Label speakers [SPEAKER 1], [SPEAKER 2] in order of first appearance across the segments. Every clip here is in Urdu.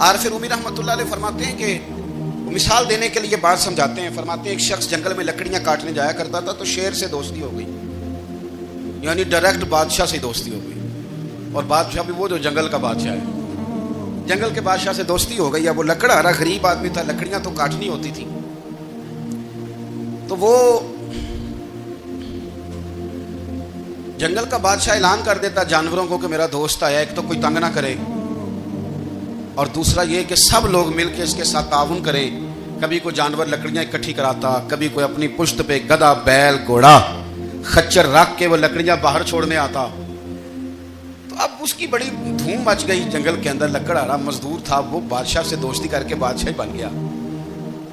[SPEAKER 1] عارف رومی رحمۃ اللہ علیہ فرماتے ہیں کہ مثال دینے کے لیے بات سمجھاتے ہیں. فرماتے ہیں ایک شخص جنگل میں لکڑیاں کاٹنے جایا کرتا تھا تو شیر سے دوستی ہو گئی, یعنی ڈائریکٹ بادشاہ سے دوستی ہو گئی, اور بادشاہ بھی وہ جو جنگل کا بادشاہ ہے, جنگل کے بادشاہ سے دوستی ہو گئی. اب وہ لکڑہارا غریب آدمی تھا, لکڑیاں تو کاٹنی ہوتی تھی, تو وہ جنگل کا بادشاہ اعلان کر دیتا جانوروں کو کہ میرا دوست آیا, ایک تو کوئی تنگ نہ کرے, اور دوسرا یہ کہ سب لوگ مل کے اس کے ساتھ تعاون کریں. کبھی کوئی جانور لکڑیاں اکٹھی کراتا, کبھی کوئی اپنی پشت پہ گدھا, بیل, گھوڑا, خچر رکھ کے وہ لکڑیاں باہر چھوڑنے آتا. تو اب اس کی بڑی دھوم مچ گئی جنگل کے اندر. لکڑہارا مزدور تھا, وہ بادشاہ سے دوستی کر کے بادشاہ بن گیا.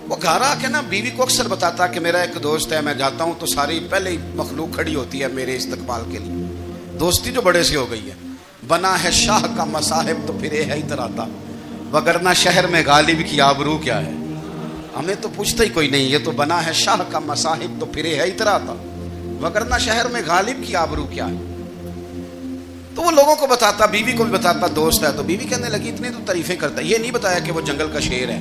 [SPEAKER 1] وہ گھر آ کے نا بیوی کو اکثر بتاتا کہ میرا ایک دوست ہے, میں جاتا ہوں تو ساری پہلے ہی مخلوق کھڑی ہوتی ہے میرے استقبال کے لیے. دوستی جو بڑے سے ہو گئی ہے. بنا ہے شاہ کا مصاحب تو پھر ہے ادھر آتا, وگرنہ شہر میں غالب کی آبرو کیا ہے. ہمیں تو پوچھتا ہی کوئی نہیں, یہ تو بنا ہے شاہ کا مصاحب تو پھر ہے ادھر آتا, وگرنہ شہر میں غالب کی آبرو کیا ہے. تو وہ لوگوں کو بتاتا, بیوی کو بھی بتاتا دوست ہے. تو بیوی کہنے لگی اتنی تو تعریفیں کرتا, یہ نہیں بتایا کہ وہ جنگل کا شیر ہے,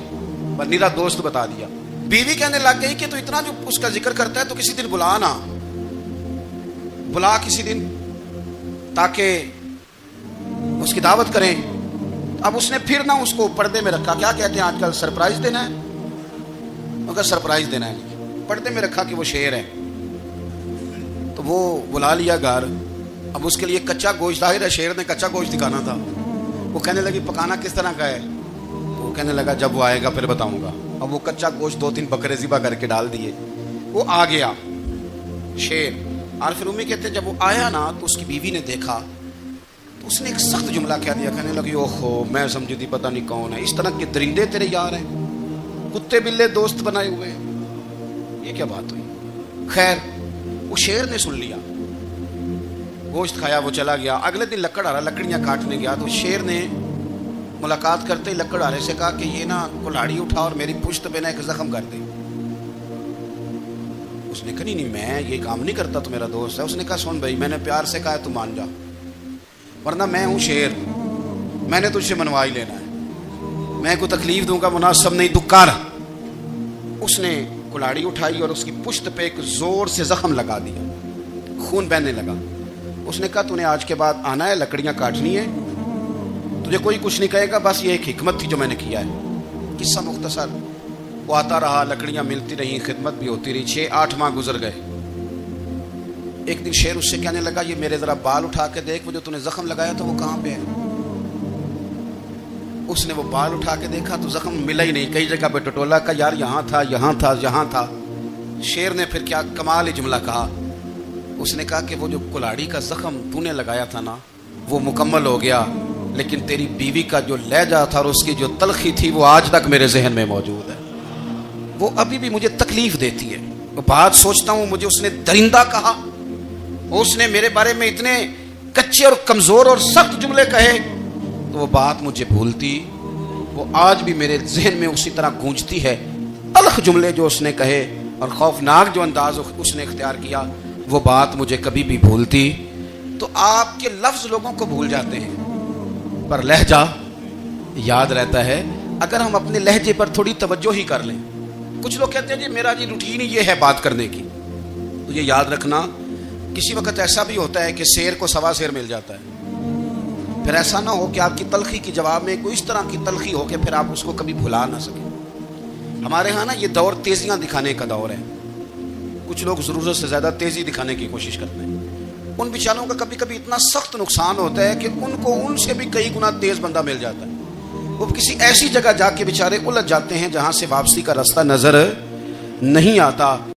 [SPEAKER 1] پر نیرا دوست بتا دیا. بیوی کہنے لگ گئی کہ تو اتنا جو اس کا ذکر کرتا ہے تو کسی دن بلا نا, بلا کسی دن تاکہ اس کی دعوت کریں. اب اس نے پھر نہ اس کو پردے میں رکھا, کیا کہتے ہیں آج کل, سرپرائز دینا ہے, مگر سرپرائز دینا ہے, پردے میں رکھا کہ وہ شیر ہے. تو وہ بلا لیا گھر. اب اس کے لیے کچا گوشت, ظاہر ہے شیر نے کچا گوشت دکھانا تھا. وہ کہنے لگی پکانا کس طرح کا ہے, تو وہ کہنے لگا جب وہ آئے گا پھر بتاؤں گا. اب وہ کچا گوشت 2-3 بکرے ذبح کر کے ڈال دیے. وہ آ گیا شیر. عارف رومی کہتے ہیں جب وہ آیا نا تو اس کی بیوی نے دیکھا تو اس نے ایک سخت جملہ کہہ دیا. کہنے لگی اوہو, میں سمجھی تھی پتہ نہیں کون ہے, اس طرح کے درندے تیرے یار ہیں, کتے بلے دوست بنائے ہوئے ہیں, یہ کیا بات ہوئی. خیر وہ شیر نے سن لیا, گوشت کھایا, وہ چلا گیا. اگلے دن لکڑہارا لکڑیاں کاٹنے گیا تو شیر نے ملاقات کرتے ہی لکڑہارے سے کہا کہ یہ نا کلاڑی اٹھا اور میری پشت پہ نا ایک زخم کر دے. اس نے کہا نہیں میں یہ کام نہیں کرتا, تو میرا دوست ہے. اس نے کہا سن بھائی, میں نے پیار سے کہا تو مان جا, ورنہ میں ہوں شیر, میں نے تجھ سے منوا ہی لینا ہے, میں کوئی تکلیف دوں گا مناسب نہیں, تو کر. اس نے کلاڑی اٹھائی اور اس کی پشت پہ ایک زور سے زخم لگا دیا, خون بہنے لگا. اس نے کہا تو نے آج کے بعد آنا ہے, لکڑیاں کاٹنی ہے, تجھے کوئی کچھ نہیں کہے گا, بس یہ ایک حکمت تھی جو میں نے کیا ہے. قصہ مختصر. وہ آتا رہا, لکڑیاں ملتی رہیں, خدمت بھی ہوتی رہی. 6-8 ماہ گزر گئے. ایک دن شیر اس سے کہنے لگا یہ میرے ذرا بال اٹھا کے دیکھ, وہ جو تُو نے زخم لگایا تھا وہ کہاں پہ ہے. اس نے وہ بال اٹھا کے دیکھا تو زخم ملا ہی نہیں, کئی جگہ پہ ٹٹولا کا یار یہاں تھا یہاں تھا یہاں تھا. شیر نے پھر کیا کمال ہی جملہ کہا. اس نے کہا کہ وہ جو کلاڑی کا زخم تو نے لگایا تھا نا وہ مکمل ہو گیا, لیکن تیری بیوی کا جو لہجہ تھا اور اس کی جو تلخی تھی وہ آج تک میرے ذہن میں موجود ہے, وہ ابھی بھی مجھے تکلیف دیتی ہے. وہ بات سوچتا ہوں, مجھے اس نے درندہ کہا, اس نے میرے بارے میں اتنے کچے اور کمزور اور سخت جملے کہے, تو وہ بات مجھے بھولتی, وہ آج بھی میرے ذہن میں اسی طرح گونجتی ہے. تلخ جملے جو اس نے کہے اور خوفناک جو انداز اس نے اختیار کیا, وہ بات مجھے کبھی بھی بھولتی. تو آپ کے لفظ لوگوں کو بھول جاتے ہیں پر لہجہ یاد رہتا ہے اگر ہم اپنے لہجے پر تھوڑی توجہ ہی کر لیں. کچھ لوگ کہتے ہیں جی میرا جی روٹین ہی یہ ہے بات کرنے کی, تو یہ یاد رکھنا کسی وقت ایسا بھی ہوتا ہے کہ شیر کو سوا شیر مل جاتا ہے. پھر ایسا نہ ہو کہ آپ کی تلخی کی جواب میں کوئی اس طرح کی تلخی ہو کہ پھر آپ اس کو کبھی بھلا نہ سکیں. ہمارے ہاں نا یہ دور تیزیاں دکھانے کا دور ہے. کچھ لوگ ضرورت سے زیادہ تیزی دکھانے کی کوشش کرتے ہیں. ان بیچاروں کا کبھی کبھی اتنا سخت نقصان ہوتا ہے کہ ان کو ان سے بھی کئی گنا تیز بندہ مل جاتا ہے. وہ کسی ایسی جگہ جا کے بیچارے الجھ جاتے ہیں جہاں سے واپسی کا راستہ نظر نہیں آتا.